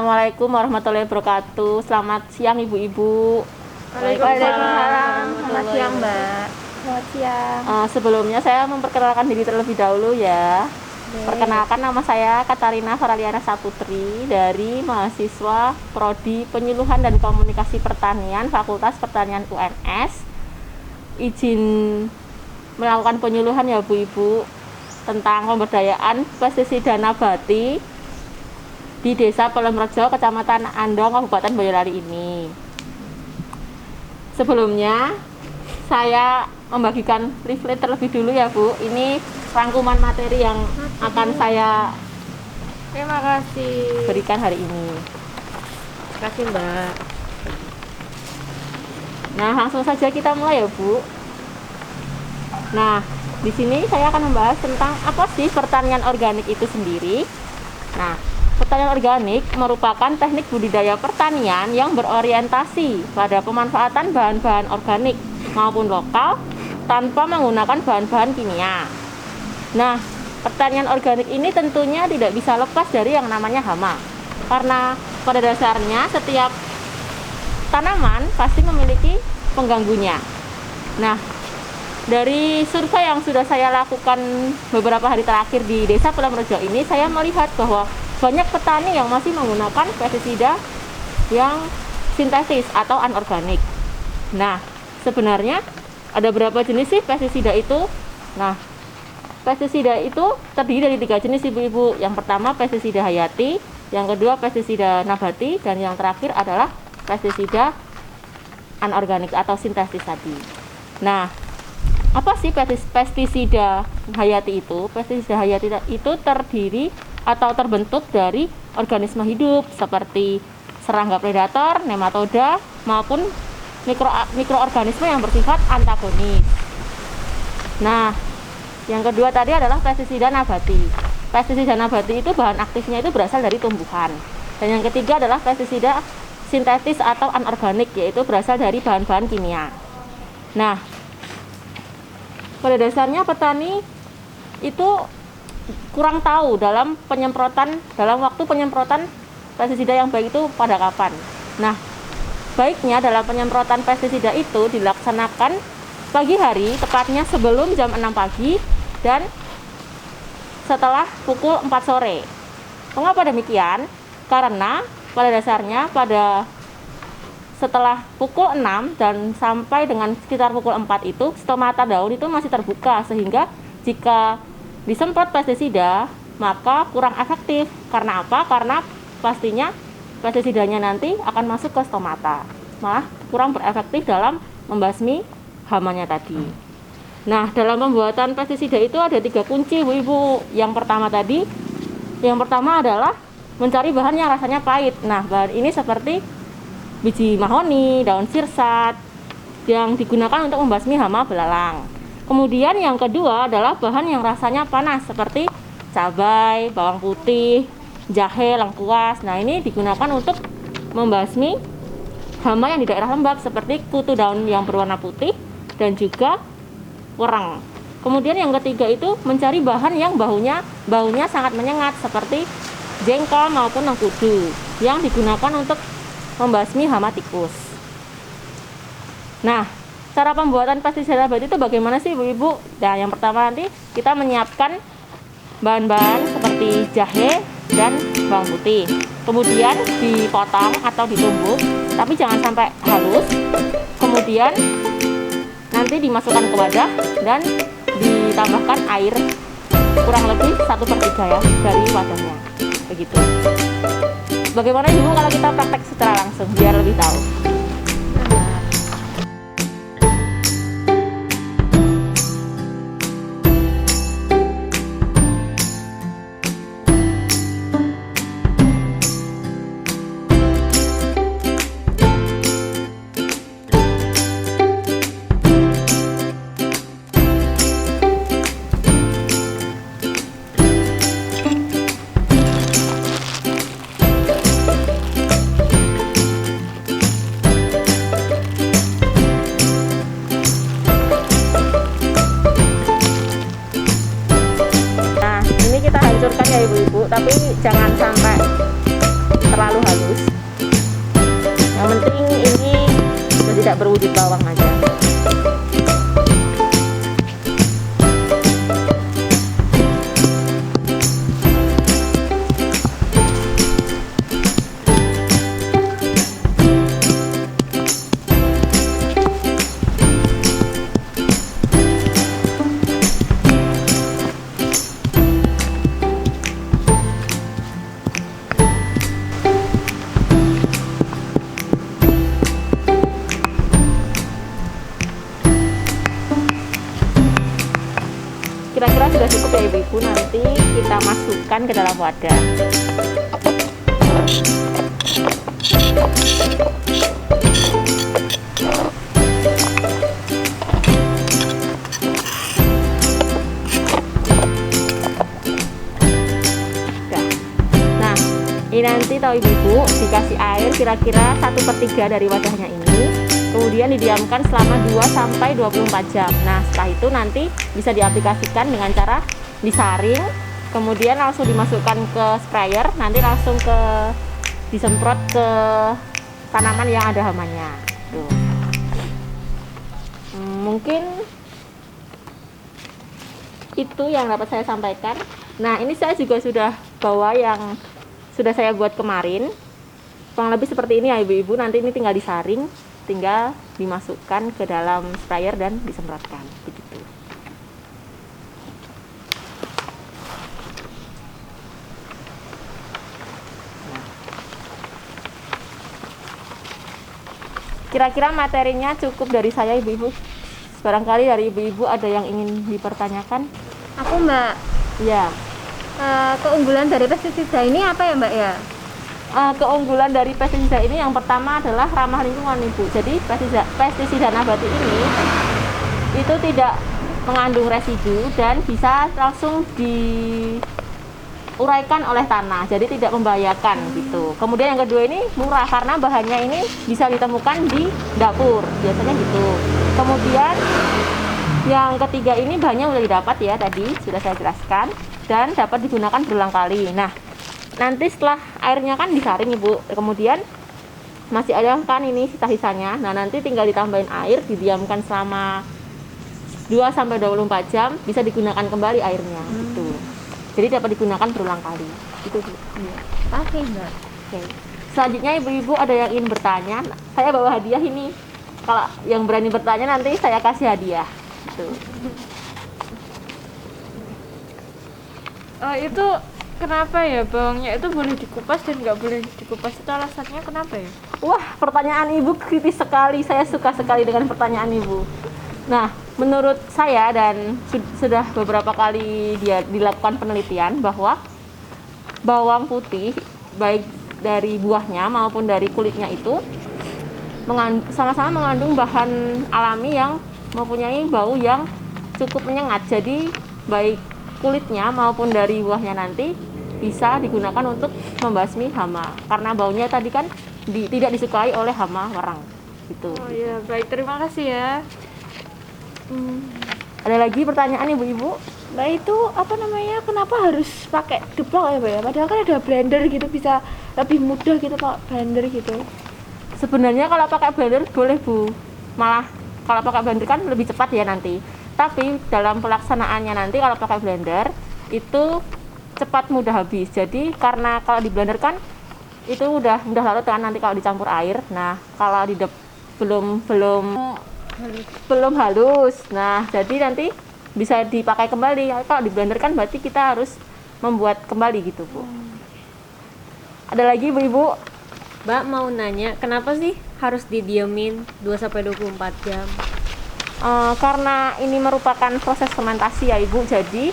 Assalamualaikum warahmatullahi wabarakatuh. Selamat siang ibu-ibu. Waalaikumsalam. Selamat siang Mbak. Selamat siang. Sebelumnya saya memperkenalkan diri terlebih dahulu ya. Perkenalkan, nama saya Katarina Faraliana Saputri dari mahasiswa Prodi Penyuluhan dan Komunikasi Pertanian Fakultas Pertanian UNS. Izin melakukan penyuluhan ya Bu Ibu tentang pemberdayaan pestisida nabati di Desa Pelemrejo, Kecamatan Andong, Kabupaten Boyolali ini. Sebelumnya saya membagikan leaflet terlebih dulu ya Bu. Ini rangkuman materi yang akan saya Terima kasih. berikan hari ini. Terima kasih Mbak. Nah, langsung saja kita mulai ya Bu. Nah, di sini saya akan membahas tentang apa sih pertanian organik itu sendiri. Nah, pertanian organik merupakan teknik budidaya pertanian yang berorientasi pada pemanfaatan bahan-bahan organik maupun lokal tanpa menggunakan bahan-bahan kimia. Nah, pertanian organik ini tentunya tidak bisa lepas dari yang namanya hama. Karena pada dasarnya setiap tanaman pasti memiliki pengganggunya. Nah, dari survei yang sudah saya lakukan beberapa hari terakhir di Desa Pelemrejo ini, saya melihat bahwa banyak petani yang masih menggunakan pestisida yang sintetis atau anorganik. Nah, sebenarnya ada berapa jenis sih pestisida itu? Nah, pestisida itu terdiri dari 3 jenis ibu-ibu. Yang pertama pestisida hayati, yang kedua pestisida nabati, dan yang terakhir adalah pestisida anorganik atau sintetis tadi. Nah, apa sih pestisida hayati itu? Pestisida hayati itu terdiri atau terbentuk dari organisme hidup seperti serangga predator, nematoda, maupun mikroorganisme yang bersifat antagonis. Nah, yang kedua tadi adalah pestisida nabati. Pestisida nabati itu bahan aktifnya itu berasal dari tumbuhan. Dan yang ketiga adalah pestisida sintetis atau anorganik, yaitu berasal dari bahan-bahan kimia. Nah, pada dasarnya petani itu kurang tahu dalam waktu penyemprotan pestisida yang baik itu pada kapan. Nah, baiknya dalam penyemprotan pestisida itu dilaksanakan pagi hari, tepatnya sebelum jam 6 pagi dan setelah pukul 4 sore. Mengapa demikian? Karena pada dasarnya setelah pukul 6 dan sampai dengan sekitar pukul 4 itu stomata daun itu masih terbuka, sehingga jika disemprot pestisida maka kurang efektif. Karena apa? Karena pastinya pestisidanya nanti akan masuk ke stomata, malah kurang berefektif dalam membasmi hamanya tadi. Nah, dalam pembuatan pestisida itu ada 3 kunci Bu Ibu. Yang pertama adalah mencari bahan yang rasanya pahit. Nah, bahan ini seperti biji mahoni, daun sirsat yang digunakan untuk membasmi hama belalang. Kemudian yang kedua adalah bahan yang rasanya panas seperti cabai, bawang putih, jahe, lengkuas. Nah, ini digunakan untuk membasmi hama yang di daerah lembab seperti kutu daun yang berwarna putih dan juga wereng. Kemudian yang ketiga itu mencari bahan yang baunya sangat menyengat seperti jengkol maupun mengkudu yang digunakan untuk membasmi hama tikus. Nah, cara pembuatan pestisida nabati itu bagaimana sih Bu-Ibu? Nah, yang pertama nanti kita menyiapkan bahan-bahan seperti jahe dan bawang putih. Kemudian dipotong atau ditumbuk, tapi jangan sampai halus. Kemudian nanti dimasukkan ke wadah dan ditambahkan air kurang lebih 1/3 ya dari wadahnya. Begitu. Bagaimana Ibu kalau kita praktek secara langsung biar lebih tahu? penting ini sudah tidak berwujud bawang aja. Kira-kira sudah cukup ya ibu-ibu, nanti kita masukkan ke dalam wadah. Nah, ini nanti tahu ibu-ibu dikasih air kira-kira 1/3 dari wadahnya ini. Kemudian didiamkan selama 2-24 jam. Nah, setelah itu nanti bisa diaplikasikan dengan cara disaring, kemudian langsung dimasukkan ke sprayer, nanti langsung disemprot ke tanaman yang ada hamanya. Tuh. Mungkin itu yang dapat saya sampaikan. Nah, ini saya juga sudah bawa yang sudah saya buat kemarin. Kurang lebih seperti ini ya ibu-ibu, nanti ini tinggal disaring, tinggal dimasukkan ke dalam sprayer dan disemprotkan begitu. Kira-kira materinya cukup dari saya ibu-ibu. Barangkali dari ibu-ibu ada yang ingin dipertanyakan? Aku Mbak, Ya. keunggulan dari pestisida ini apa ya Mbak ya? Keunggulan dari pestisida ini yang pertama adalah ramah lingkungan ibu. Jadi pestisida nabati ini itu tidak mengandung residu dan bisa langsung diuraikan oleh tanah, jadi tidak membahayakan gitu. Kemudian yang kedua ini murah karena bahannya ini bisa ditemukan di dapur biasanya gitu. Kemudian yang ketiga ini bahannya sudah didapat ya, tadi sudah saya jelaskan, dan dapat digunakan berulang kali. Nah, nanti setelah airnya kan disaring ibu, kemudian masih ada kan ini sisa-sisanya. Nah, nanti tinggal ditambahin air, didiamkan selama 2-24 jam, bisa digunakan kembali airnya gitu. Jadi dapat digunakan berulang kali gitu Bu. Iya. Oke Mbak. Oke. Selanjutnya ibu-ibu ada yang ingin bertanya, saya bawa hadiah ini. Kalau yang berani bertanya nanti saya kasih hadiah gitu. Itu kenapa ya bawangnya itu boleh dikupas dan nggak boleh dikupas, itu alasannya kenapa ya? Wah, pertanyaan ibu kritis sekali. Saya suka sekali dengan pertanyaan ibu. Nah, menurut saya dan sudah beberapa kali dia dilakukan penelitian bahwa bawang putih baik dari buahnya maupun dari kulitnya itu sama-sama mengandung bahan alami yang mempunyai bau yang cukup menyengat. Jadi baik kulitnya maupun dari buahnya nanti bisa digunakan untuk membasmi hama karena baunya tadi kan tidak disukai oleh hama warang gitu. Oh iya, baik, terima kasih ya. Ada lagi pertanyaan ibu-ibu? Mbak, itu apa namanya, kenapa harus pakai deplok ya Mbak ya? Padahal kan ada blender gitu, bisa lebih mudah gitu pakai blender gitu. Sebenarnya kalau pakai blender boleh Bu, malah kalau pakai blender kan lebih cepat ya nanti. Tapi dalam pelaksanaannya nanti kalau pakai blender itu cepat mudah habis. Jadi karena kalau di blender kan itu udah larut kan, nanti kalau dicampur air. Nah, kalau belum halus. Nah, jadi nanti bisa dipakai kembali. Kalau di blender kan berarti kita harus membuat kembali gitu, Bu. Ada lagi ibu-ibu? Mbak mau nanya, kenapa sih harus didiemin 2-24 jam? Karena ini merupakan proses fermentasi ya ibu, jadi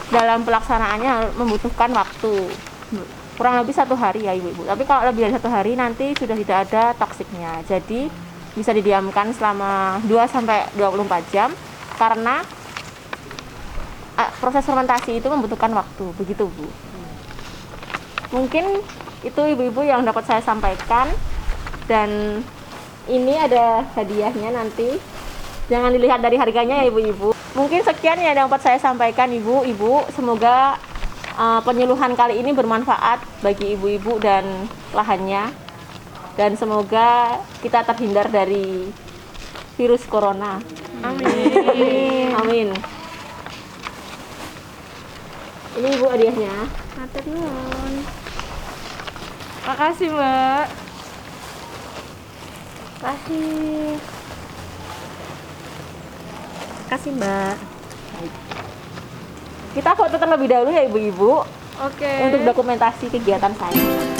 dalam pelaksanaannya membutuhkan waktu kurang lebih 1 hari ya ibu-ibu. Tapi kalau lebih dari 1 hari nanti sudah tidak ada toksiknya, jadi bisa didiamkan selama 2-24 jam karena proses fermentasi itu membutuhkan waktu, begitu Bu. Mungkin itu ibu-ibu yang dapat saya sampaikan, dan ini ada hadiahnya nanti. Jangan dilihat dari harganya ya ibu-ibu. Mungkin sekian ya yang dapat saya sampaikan ibu-ibu. Semoga penyuluhan kali ini bermanfaat bagi ibu-ibu dan lahannya. dan semoga kita terhindar dari virus corona. Amin. Amin. Ini Ibu hadiahnya. Matur nuwun. Makasih, Mbak. Kasih. Kasih, Mbak. Kita foto terlebih dahulu ya Ibu-ibu Oke. untuk dokumentasi kegiatan saya.